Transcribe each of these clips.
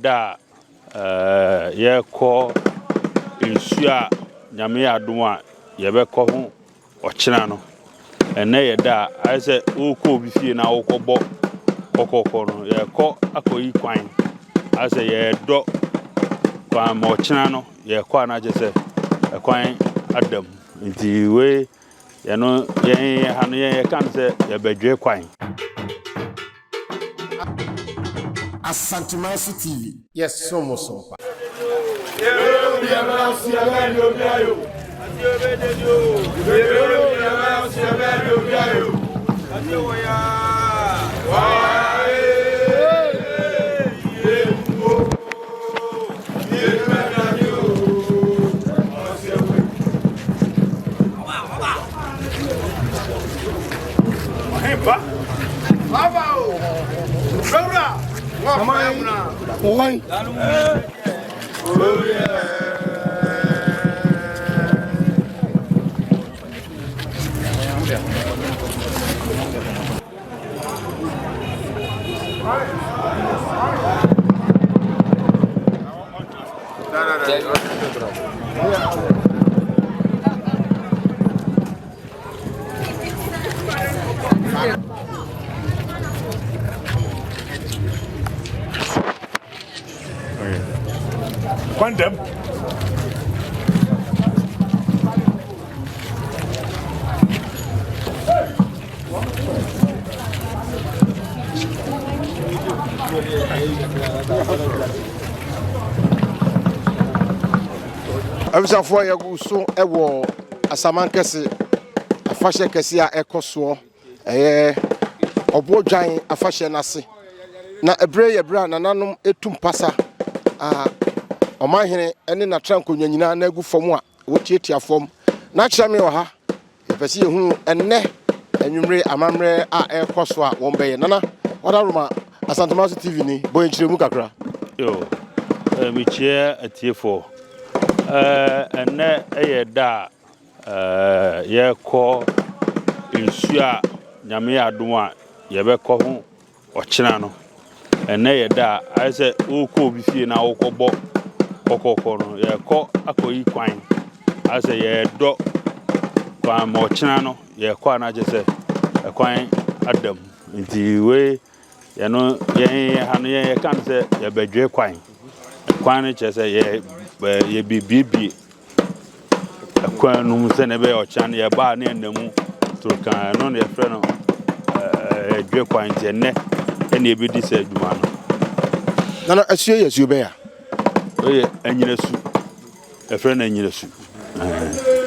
da ye ko insua nyame adom a ye be ko ho ochina no ene da I say uko bi fie na ukobo kokoko no ye ko akoyi kwan I say ye do kwa mo ochina no ye ko na je say kwan adam nti we ye no ye ha no ye kan say ye bedwe kwan Asamankese TV. Yes, so so. Quantum? Abisa for ya so ewo Asamankese afahye kese a ekoso Obuodwan afahye nase na ebre ye bra nananom etum pasa omahene ene na trankonwa nyina na agu fom a wotietia fom na kyereme wo ha yepese yehu enne anwumre amamre a ekoso a wonbeye nana wadaruma Asamankese TV ni boy nkyeremu kakra yo mi chia atiefo ene da ye ko insua nyame adom a ye be ko ho ochina no ene da I say uko bi fie na ukobo kokoko no ye ko akoyi kwan I say ye do kwa mo ochina no ye ko na je say kwan adam nti we ye no ye ha no ye kan say ye bedwe kwan ne che say ye bibibi kwan no mu se ne be ochana ye ba ne ndamu turkan no ne fre no dwe kwan je ne ene ebedi se aduma no nana asue yesu be ya oye anyinasu efre na anyinasu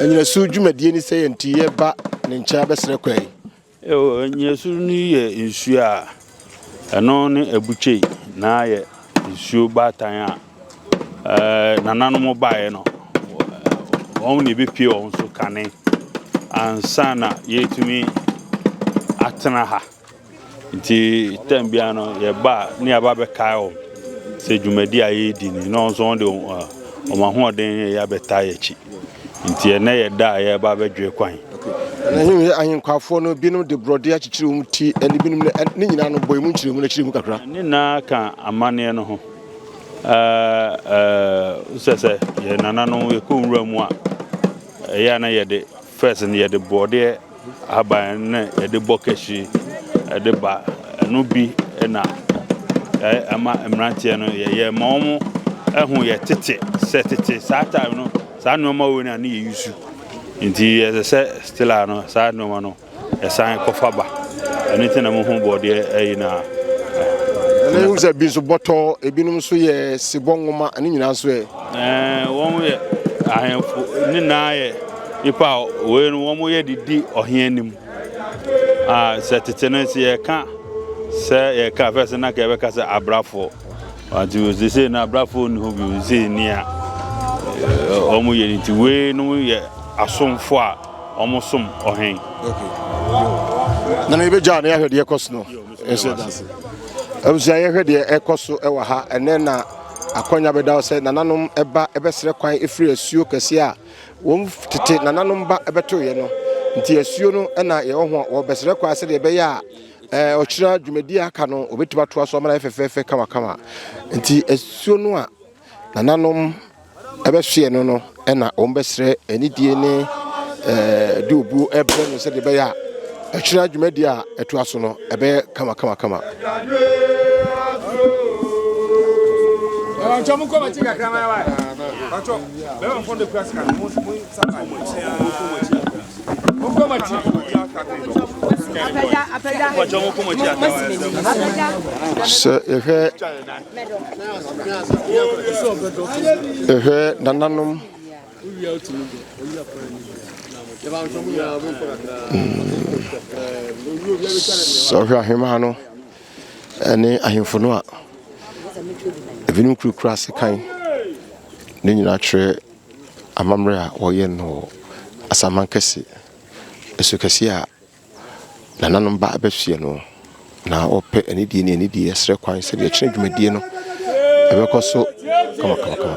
anyinasu dwumadie ni se yenti ye ba ne ncha besere kwai anyinasu ni ye insu a eno ne abuchei na ye insu batan a nananom bae no won ne be pie won so kane ansana yetumi atena ha nti tambia no ye ba ne aba be kai se dwumadi aye di ni no so de o ma ho den ya beta ya chi nti ene ye da ye ba be dwe kwan na him ahinkwafo no binum de brode ya chichiri um ti ene binum ne nyina no boy mu nchiremu na chiremu kakra ni na ka amane no ho sese ye nanano ye ko nwura mu a ya na ye de first ne ye de bode aban na ye de bokashi ye de ba no bi na ama emrantie no ye maomo ehun ye tete setete sata no sa no ma woni ani ye yusu nti ye se stila no sa no ma no e san kofa ba anything na mo hu bode e na na hu se bi so boto ebinum so ye sibongoma ani nyina so won ye ahemfo ni na ye ipa we no won ye didi ohianim setete no se ye ka se ye ka first na ka be ka se abrafo anti we say na abrafo ni ho bi say ni a omo ye nti we no ye asomfo a omo som ohen okay na be ja na ya hwede ekoso no esedase abusia ye hwede ekoso e wa ha ene na akonya beda se nananom eba ebesere kwan efiri asuo kase a won tete nananom ba ebeto ye no nti asuo no na ye ho wo besere kwa se de be ya ochira dwumadi aka no obetima to aso amana fefefe kama nti esuo no a nananom ebehwe no na ombesre enidie ne de obu ebre no se de be ya ochira dwumadi a eto aso no ebe kama Chamo como tinha câmera vai. Pacho, leva um fundo de plástico, muito saca. Vamos como tinha. Apesar. Pacho como tinha. Nananom so hwahema no ene ahemfo no a evinum kura sekan ne nyina twere amamre a woye no Asamankese esukasi a nananom ba abehwe no na ope enidie ne enidie esre kwan se de kyene dwumadie no ebekoso kama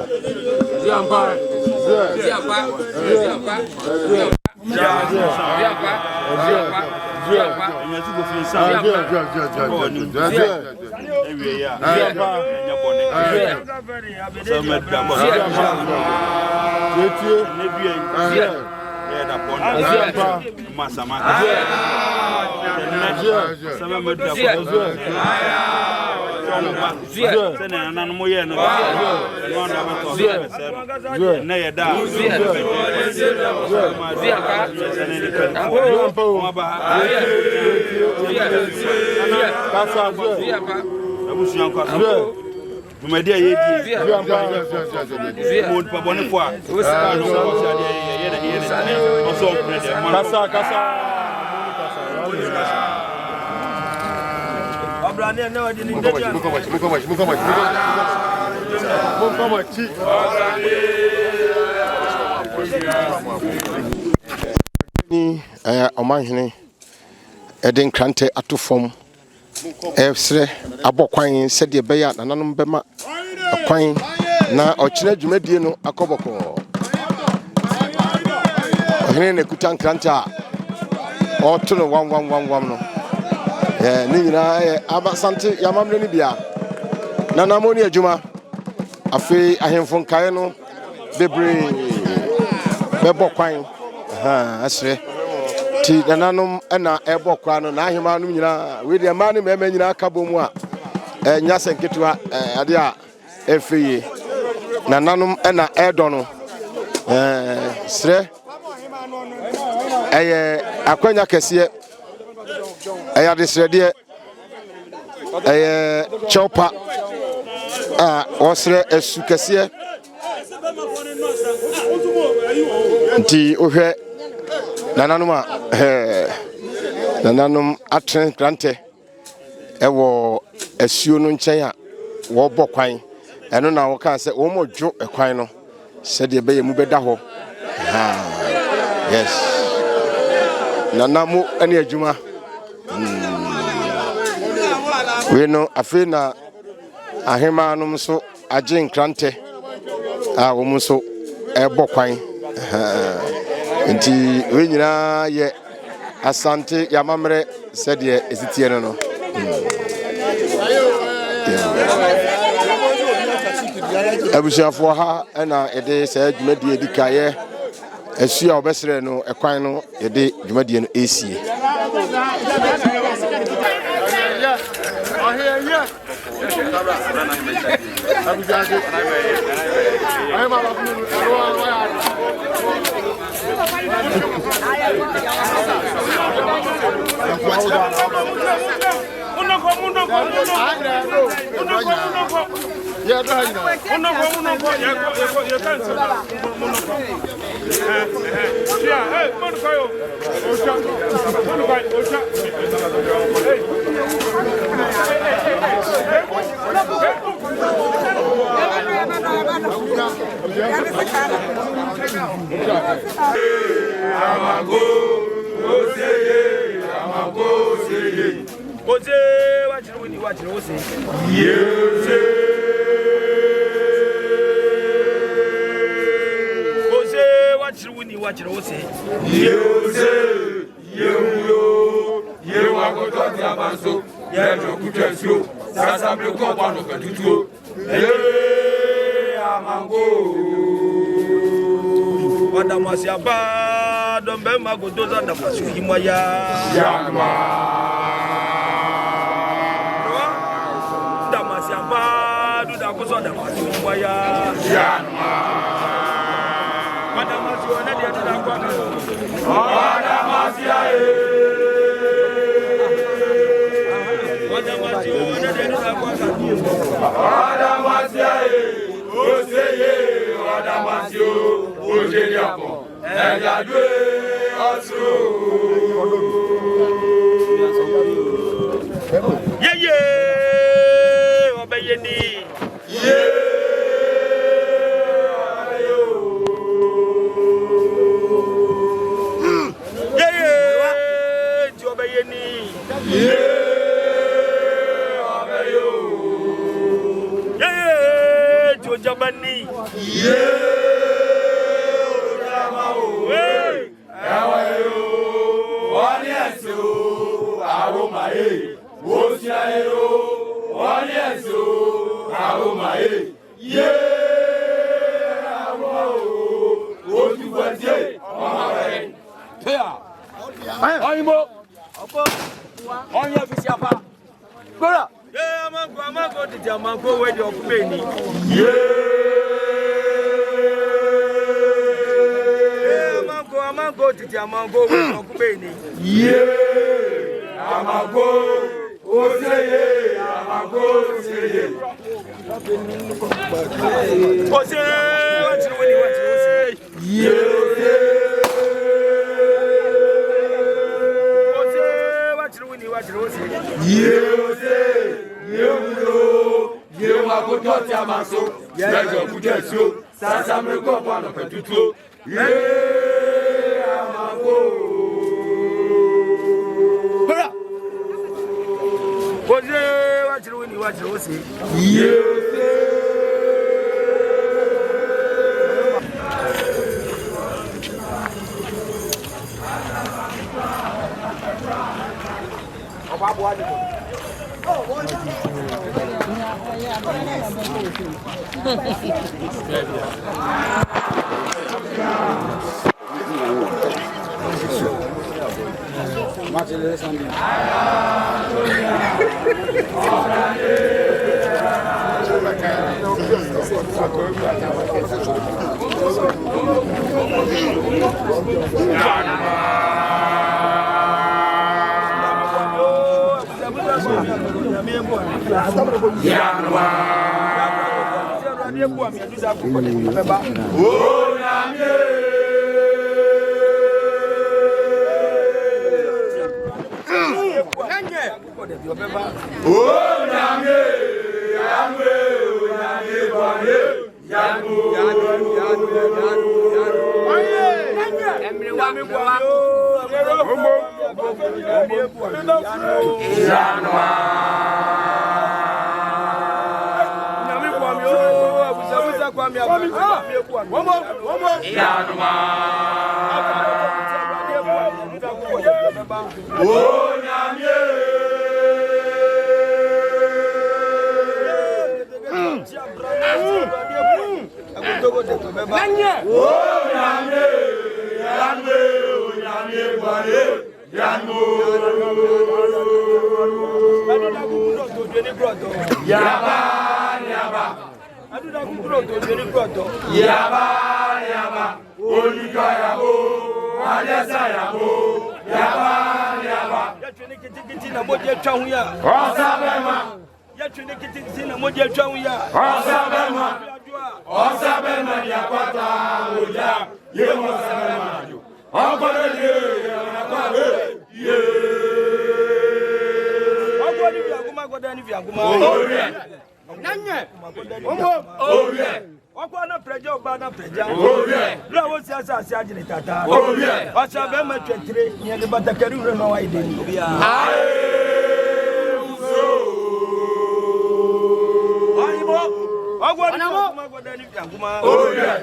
Dumedia yedi mon pa bonne foi kasa abrane na wadi ni ndeja ni omanhene eden krante atofom efsre abokwan sede beya nananom bema akwan na ochina dwumadie no akoboko ohene ne kutan kranta oto no wam no ni nyina abasante yamamre ni bia nanamoni adwuma afi ahemfo nkae no bebre bebokwan asre ti nananom na ebokwa no na ahema no nyina we de ma ne mema nyina akabomu a nya senketua ade a efeye nananom na edo no sre akwanya kese de srede chopa osre esu kese nti ohwe nananom atren grante ewo asuo no nchen a wo bokwan eno na wo kan se wo modwo ekwan no se de be yemu beda ho yes nanamu ene adwuma we no afina ahema no so agin grante wo mu so ebokwan nti we nyina ye asante yamamre sede esitie no abusiafo ha na ede se dwumadie dikaye esu a obesere no ekwan no ede dwumadie no esie Yewa makototi amanso yejo kutesio sasa mlikuwa bwana katutuo amango Wadamasi aba dombe magodoza damasi himaya yanma damasi aba duda kuso damasi himaya yanma wadamasi wana dia duda kwa wadamasi ae wadamasi wana dia duda kwa wadamasi ae oseye wadamasi ojeliapo ẹ̀yàdúé ọ̀tún. Yeye ọbẹ̀ yẹ ni. Yeye ọbẹ̀ yóò. Yeye tí ọbẹ̀ yẹ ni. Yeye ọbẹ̀ yóò. Yeye tí ọjà bá ní. Yeye. Amango did Amango where you're paying. Amango did Amango where you're paying. Amango, Oseye, Amango, Oseye. Makototi amanso, yejo kutesio, sasa mlikuwa bwana katutuo. Amango. Hora. Oze wachiruni wachirose. Oh yeah.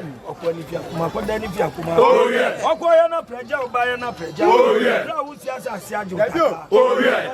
Oh yeah. Oh yeah.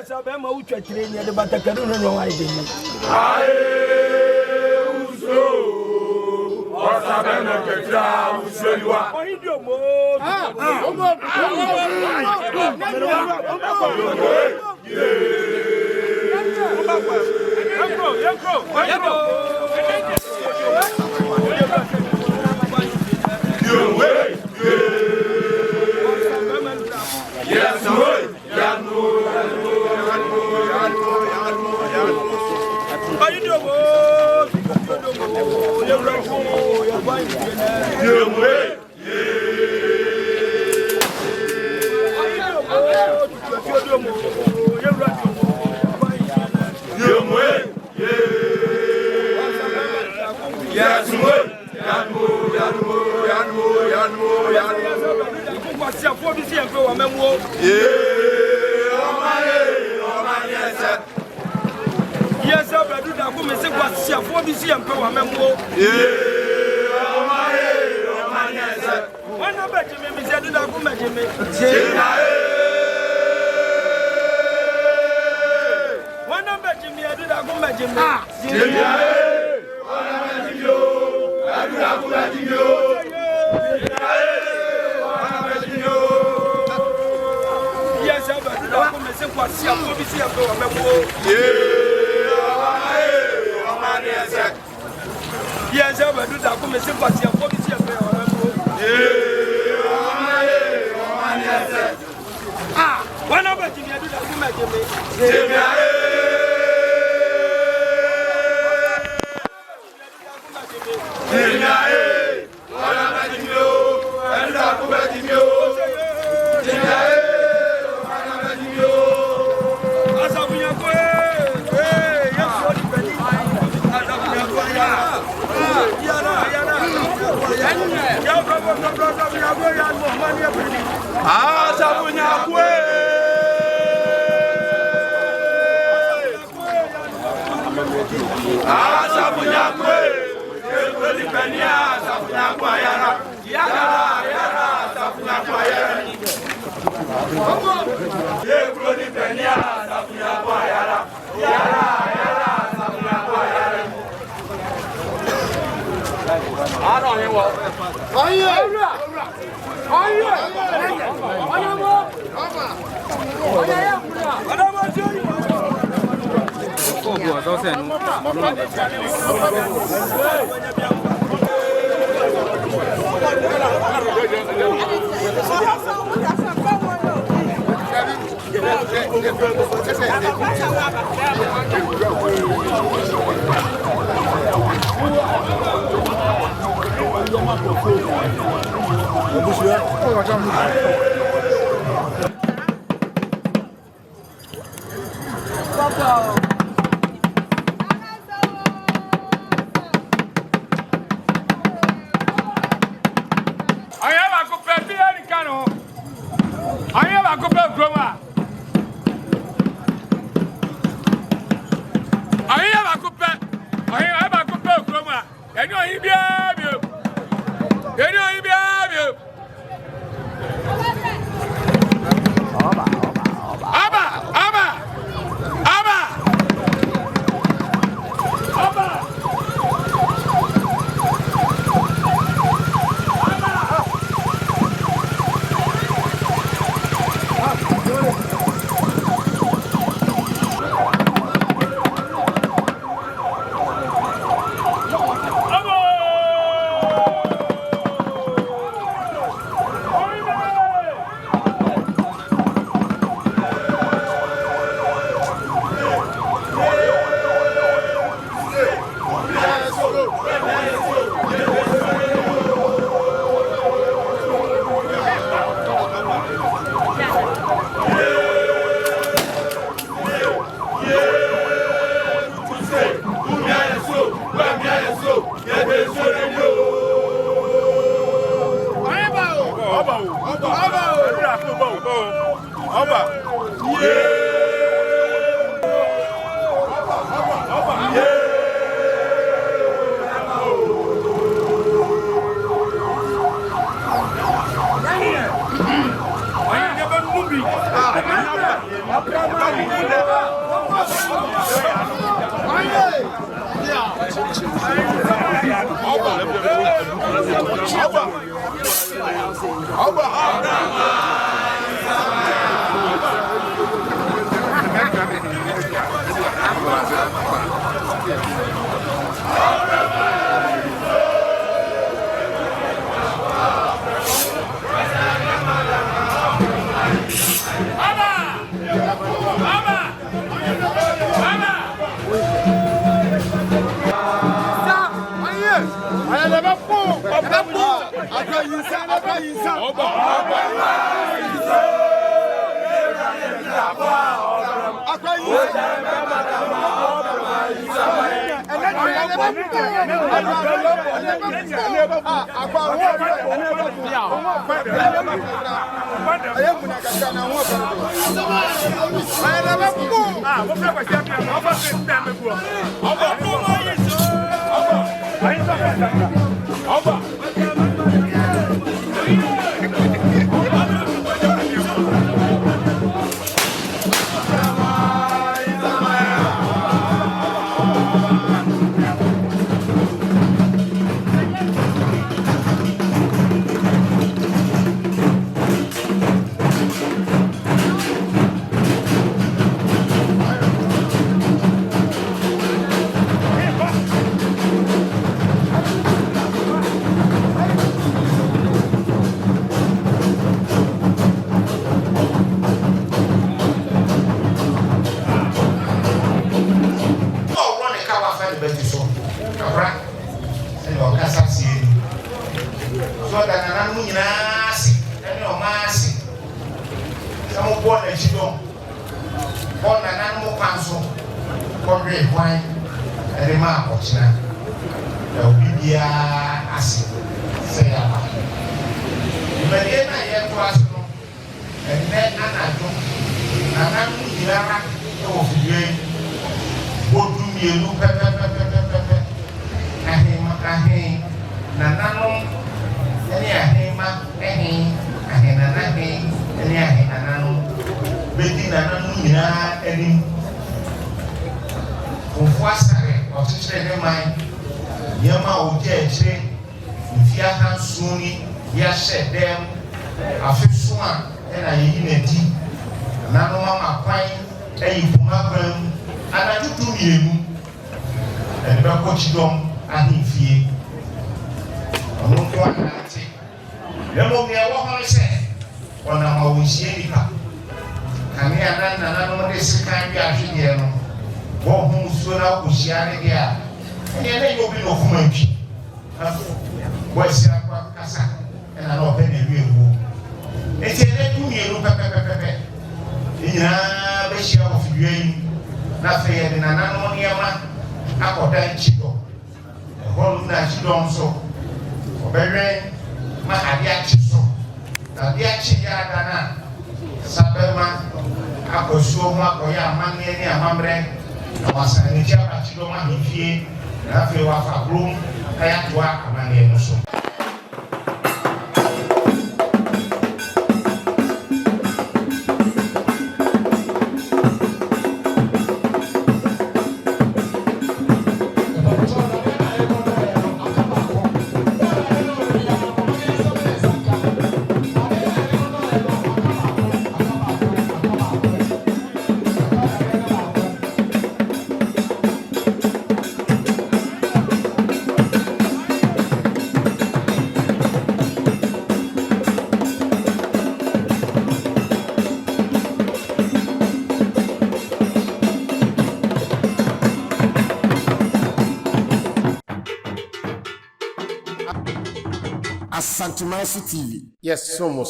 Asante TV. Yes, so much.